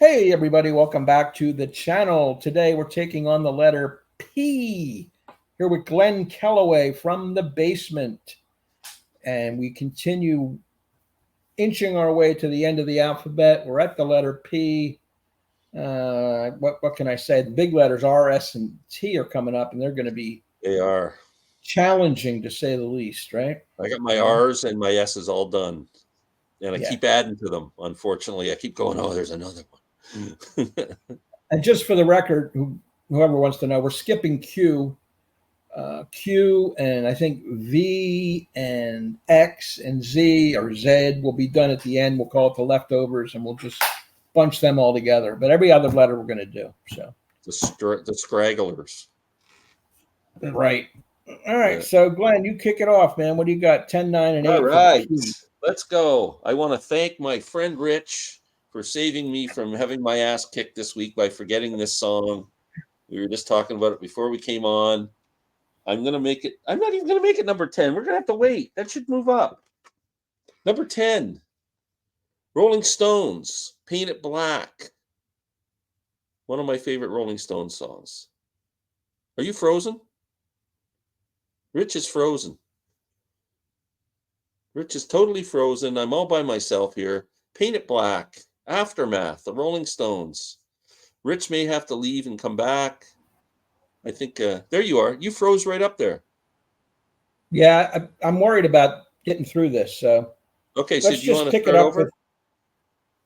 Hey, everybody, welcome back to the channel. Today we're taking on the letter P here with Glen Kellaway from the basement. And we continue inching our way to the end of the alphabet. We're at the letter P. What can I say? The big letters R, S, and T are coming up, and they're going to be They are. challenging to say the least, right? I got my R's and my S's all done. And I Yeah. keep adding to them. Unfortunately, I keep going, oh, there's another one. And just for the record, whoever wants to know, we're skipping Q. Q and I think V and X and Z or Z will be done at the end. We'll call it the leftovers, and we'll just bunch them all together. But every other letter we're going to do. So the scragglers. right. All right. So Glenn, you kick it off, man. What do you got? 10, 9, and 8. All right. Let's go. I want to thank my friend Rich for saving me from having my ass kicked this week by forgetting this song. We were just talking about it before we came on. I'm going to make it. I'm not even going to make it number 10. We're going to have to wait. That should move up. Number 10. Rolling Stones, Paint It Black. One of my favorite Rolling Stones songs. Are you frozen? Rich is frozen. Rich is totally frozen. I'm all by myself here. Paint It Black, Aftermath, the Rolling Stones. Rich may have to leave and come back. I think, there you are. You froze right up there. Yeah, I'm worried about getting through this. So okay, so let's do you just want to pick start it up over? with.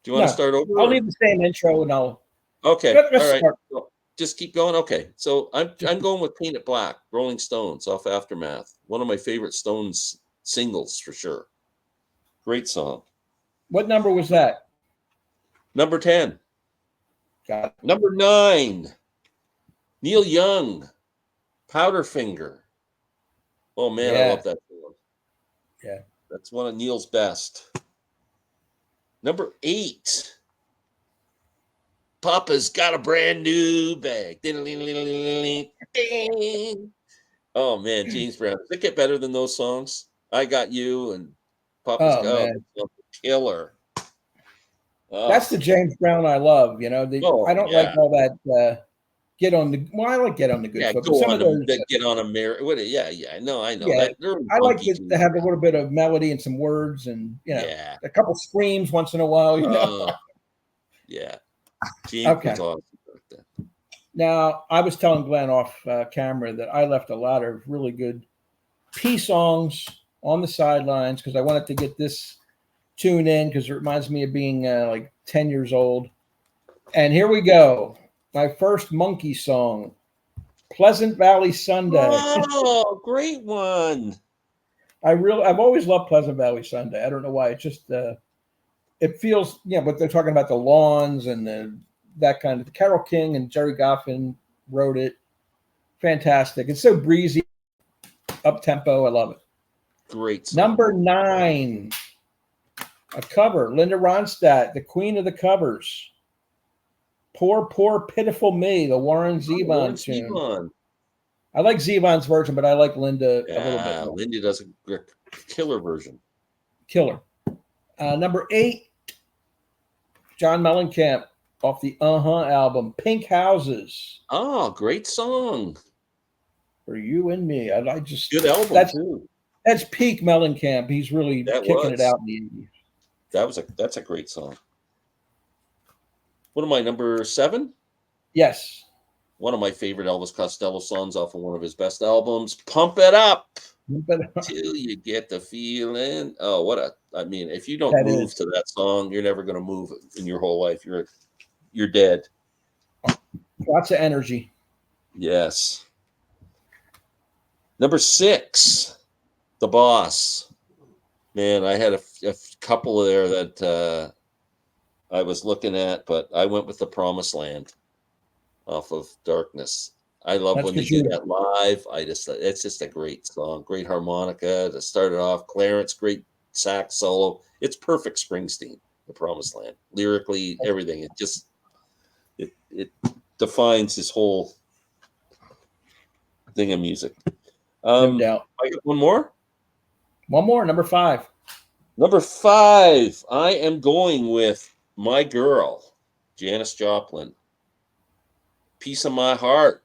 Do you want to start over? I'll leave the same intro and I'll. Okay, let's all right. start. Just keep going. Okay, so I'm going with Paint It Black, Rolling Stones off Aftermath. One of my favorite Stones singles for sure. Great song. What number was that? Number 10. Got it. Number 9. Neil Young, Powderfinger. Oh man, I love that song. Yeah, that's one of Neil's best. Number 8. Papa's got a brand new bag. Oh man, James Brown. Does it get better than those songs? I Got You and Papa's Got a Killer. Oh. That's the James Brown I love. You know, I don't like all that. Get on the. Well, I like Get on the Good Foot. Go on Get on a mirror. I know. Yeah, I like to have a little bit of melody and some words, and a couple screams once in a while. You know. Yeah. James was awesome about that. Now, I was telling Glenn off camera that I left a lot of really good P songs on the sidelines because I wanted to get this tune in because it reminds me of being like 10 years old. And here we go. My first Monkey song, Pleasant Valley Sunday. Oh, great one. I've always loved Pleasant Valley Sunday. I don't know why. It just, it feels, but they're talking about the lawns and that kind of. Carole King and Jerry Goffin wrote it. Fantastic. It's so breezy, up tempo. I love it. Great song. Number 9, a cover, Linda Ronstadt, the queen of the covers. Poor, Poor, Pitiful Me, the Warren Zevon tune. Zevon. I like Zevon's version, but I like Linda a little bit more. Linda does a killer version. Killer. Number 8, John Mellencamp off the album, Pink Houses. Oh, great song. For You and Me. I just good album too. That's peak Mellencamp. He's really kicking it out in the 80s. That's a great song. What am I, number 7? Yes. One of my favorite Elvis Costello songs off of one of his best albums, Pump It Up. Till you get the feeling. Oh, if you don't move to that song, you're never going to move in your whole life. You're dead. Lots of energy. Yes. Number 6, The Boss. Man, I had a couple there that I was looking at, but I went with The Promised Land off of Darkness. I love when they do that live. It's just a great song, great harmonica to start it off. Clarence, great sax solo. It's perfect Springsteen, The Promised Land. Lyrically, everything. It defines his whole thing of music. No doubt. I got one more? One more, number 5. Number 5, I am going with My Girl. Janis Joplin. Piece of My Heart.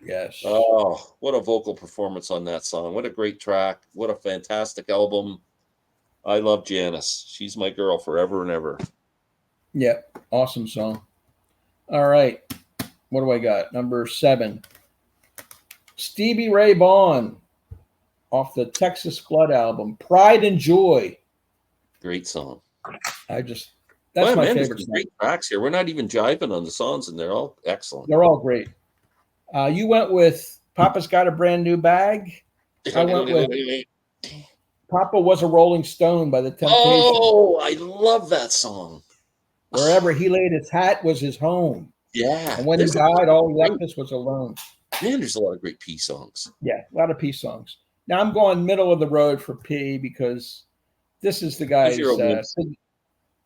Yes. Oh, what a vocal performance on that song. What a great track. What a fantastic album. I love Janis. She's my girl forever and ever. Yep. Awesome song. All right. What do I got? Number 7. Stevie Ray Vaughan off the Texas Flood album, Pride and Joy. Great song. That's Wow, my man, there's favorite some song. great tracks here. We're not even jiving on the songs, and they're all excellent. They're all great. You went with Papa's Got a Brand New Bag. I went with Papa Was a Rolling Stone by the Temptations. Oh, I love that song. Wherever he laid his hat was his home. Yeah. And when he died, all he left us was alone. Man, there's a lot of great P songs. Yeah, a lot of P songs. Now I'm going middle of the road for P because this is the guy's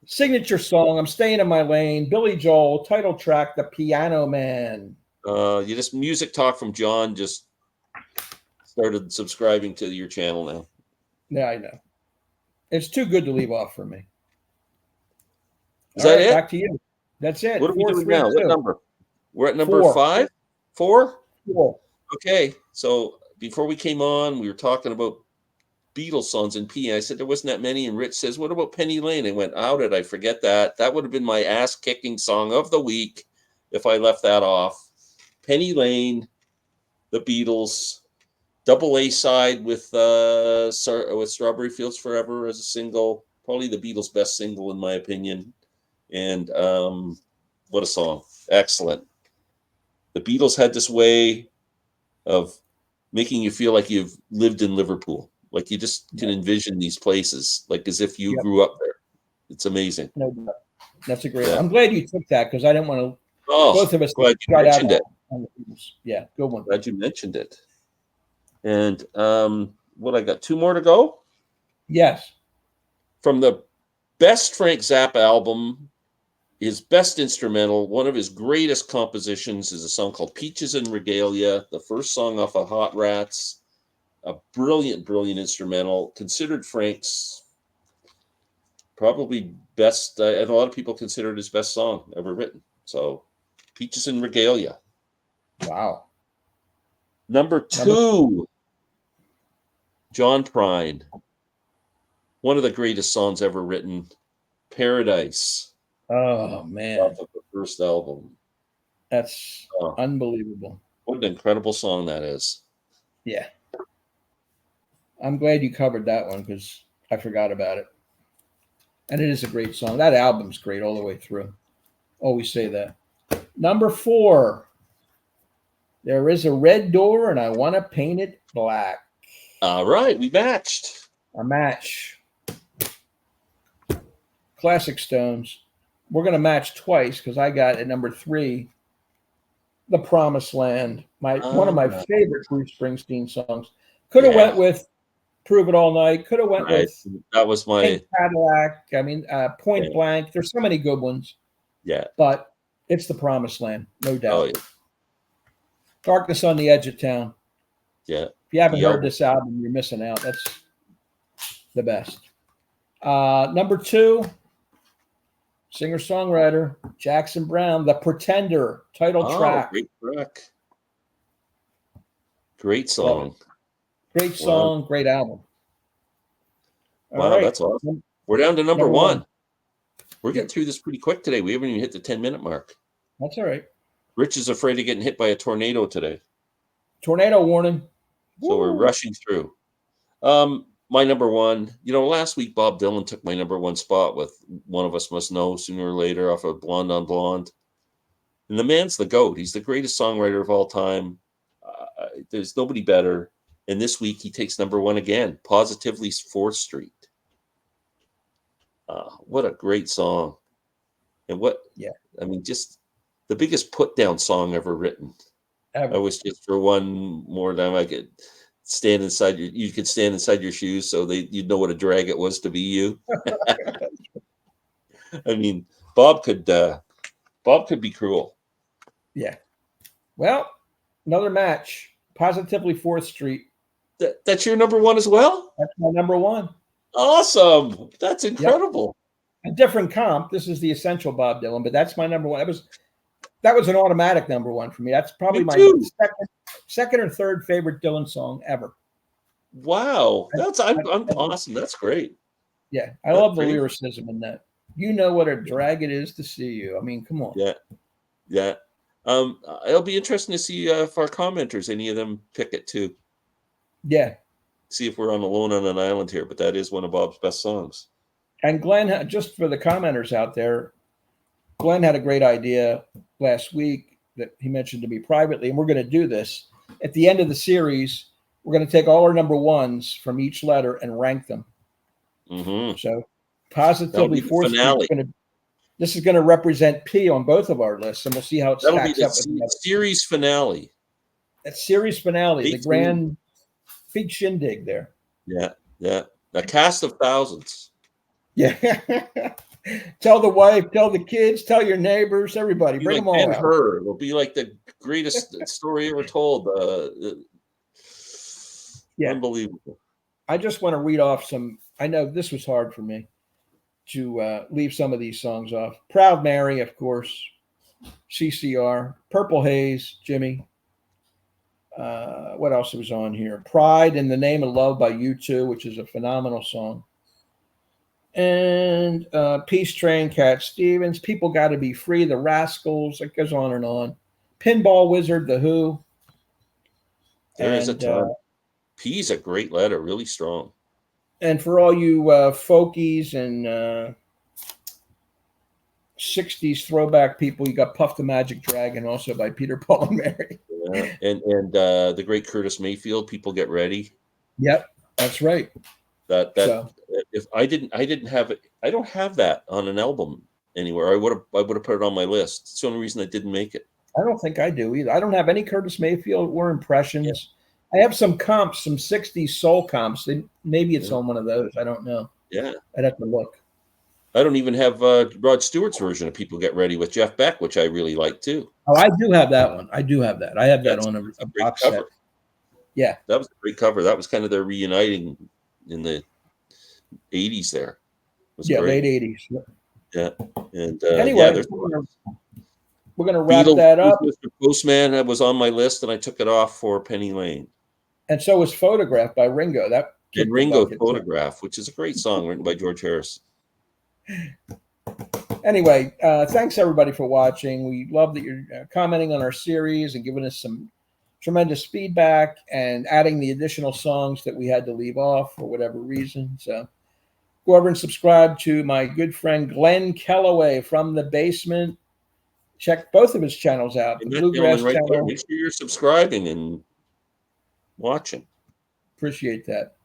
signature song. I'm staying in my lane. Billy Joel, title track, The Piano Man. You just music talk from John just started subscribing to your channel now. Yeah, I know. It's too good to leave off for me. Is that it? Back to you. That's it. What are we doing now? What number? We're at number 4. 5? 4? 4. Okay. So before we came on, we were talking about Beatles songs in P. I said there wasn't that many, and Rich says, "What about Penny Lane?" I went, "How did I forget that? That would have been my ass-kicking song of the week if I left that off." Penny Lane, the Beatles, double A side with Strawberry Fields Forever as a single, probably the Beatles' best single in my opinion. And what a song! Excellent. The Beatles had this way of making you feel like you've lived in Liverpool. Like you just can envision these places, like as if you grew up there. It's amazing. No, that's a great one. I'm glad you took that because I didn't want to. Oh, both of us glad you mentioned it. Yeah, good one. Glad you mentioned it. And what I got 2 more to go? Yes. From the best Frank Zappa album, his best instrumental, one of his greatest compositions is a song called Peaches and Regalia, the first song off of Hot Rats. A brilliant, brilliant instrumental, considered Frank's probably best, and a lot of people consider it his best song ever written. So, Peaches and Regalia. Wow. Number 2, John Prine. One of the greatest songs ever written, Paradise. Oh, man. Off of the first album. That's unbelievable. What an incredible song that is. Yeah. I'm glad you covered that one because I forgot about it. And it is a great song. That album's great all the way through. Always say that. Number 4. There is a red door and I want to paint it black. All right. We matched. A match. Classic Stones. We're going to match twice because I got at number 3, The Promised Land. One of my favorite Bruce Springsteen songs. Could have went with Prove It All Night. Could have went with that was my Pink Cadillac. I mean, Point Blank. There's so many good ones. Yeah. But it's The Promised Land, no doubt. Oh, yeah. Darkness on the Edge of Town. Yeah. If you haven't heard this album, you're missing out. That's the best. Number 2, singer-songwriter Jackson Browne, The Pretender, title track. Great track. Great song. Great song, great album. Wow, that's awesome. We're down to number 1. We're getting through this pretty quick today. We haven't even hit the 10-minute mark. That's all right. Rich is afraid of getting hit by a tornado today. Tornado warning. So we're rushing through. My number 1, last week Bob Dylan took my number 1 spot with One of Us Must Know Sooner or Later off of Blonde on Blonde. And the man's the GOAT. He's the greatest songwriter of all time. There's nobody better. And this week he takes number 1 again, Positively 4th Street. What a great song. And just the biggest put down song ever written. I was just for one more time I could stand inside you could stand inside your shoes so you'd know what a drag it was to be you. I mean, Bob could be cruel. Yeah. Well, another match. Positively 4th Street. That's your number 1 as well? That's my number 1. Awesome. That's incredible. A different comp. This is the essential Bob Dylan, but that's my number one. That was an automatic number one for me. That's probably Me my too. second or third favorite Dylan song ever. Wow, I'm I- awesome. That's great. Yeah, I That's love the great. lyricism in that. You know what a drag it is to see you. I mean, come on. Yeah, yeah. It'll be interesting to see if our commenters, any of them, pick it too. Yeah. See if we're on alone on an island here. But that is one of Bob's best songs. And Glenn, just for the commenters out there, Glenn had a great idea last week that he mentioned to me privately, and we're going to do this at the end of the series. We're going to take all our number ones from each letter and rank them. Mm-hmm. So That'll positively be the forced. finale. This is going to represent P on both of our lists, and we'll see how it That'll be stacks the up with the other. series finale. That series finale, Stay the tuned. grand big shindig there. Yeah, yeah. A cast of thousands. Yeah. Tell the wife, tell the kids, tell your neighbors, everybody. Be Bring like them all out. Ben-Hur. It'll be like the greatest story ever told. Yeah. Unbelievable. I just want to read off some. I know this was hard for me to leave some of these songs off. Proud Mary, of course. CCR. Purple Haze, Jimmy. What else was on here? Pride in the Name of Love by U2, which is a phenomenal song. And Peace Train, Cat Stevens. People Got to Be Free, The Rascals. It goes on and on. Pinball Wizard, The Who. There is a ton. P's a great letter, really strong. And for all you folkies and 60s throwback people, you got Puff the Magic Dragon, also by Peter, Paul, and Mary. Yeah. And the great Curtis Mayfield, People Get Ready. Yep, that's right. If I didn't have it, I don't have that on an album anywhere. I would have put it on my list. It's the only reason I didn't make it. I don't think I do either. I don't have any Curtis Mayfield or Impressions. Yeah. I have some comps, some 60s soul comps. Maybe it's on one of those. I don't know. Yeah. I'd have to look. I don't even have Rod Stewart's version of People Get Ready with Jeff Beck, which I really like too. Oh, I do have that one. I have that on a box cover. Set. Yeah. That was a great cover. That was kind of their reuniting in the 80s there. Yeah, great. Late 80s. Yeah. And anyway, we're gonna wrap that up. Mr. Postman, that was on my list, and I took it off for Penny Lane. And so was Photograph by Ringo. And Ringo's Photograph, which is a great song written by George Harris. Anyway, thanks everybody for watching. We love that you're commenting on our series and giving us some tremendous feedback and adding the additional songs that we had to leave off for whatever reason. So go over and subscribe to my good friend Glen Kellaway from the Basement. Check both of his channels out. The Bluegrass channel. Make sure you're subscribing and watching. Appreciate that.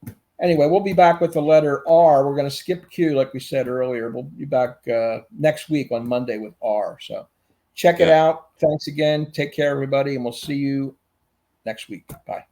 Anyway, we'll be back with the letter R. We're going to skip Q, like we said earlier. We'll be back next week on Monday with R. So check it out. Thanks again. Take care, everybody, and we'll see you next week. Bye.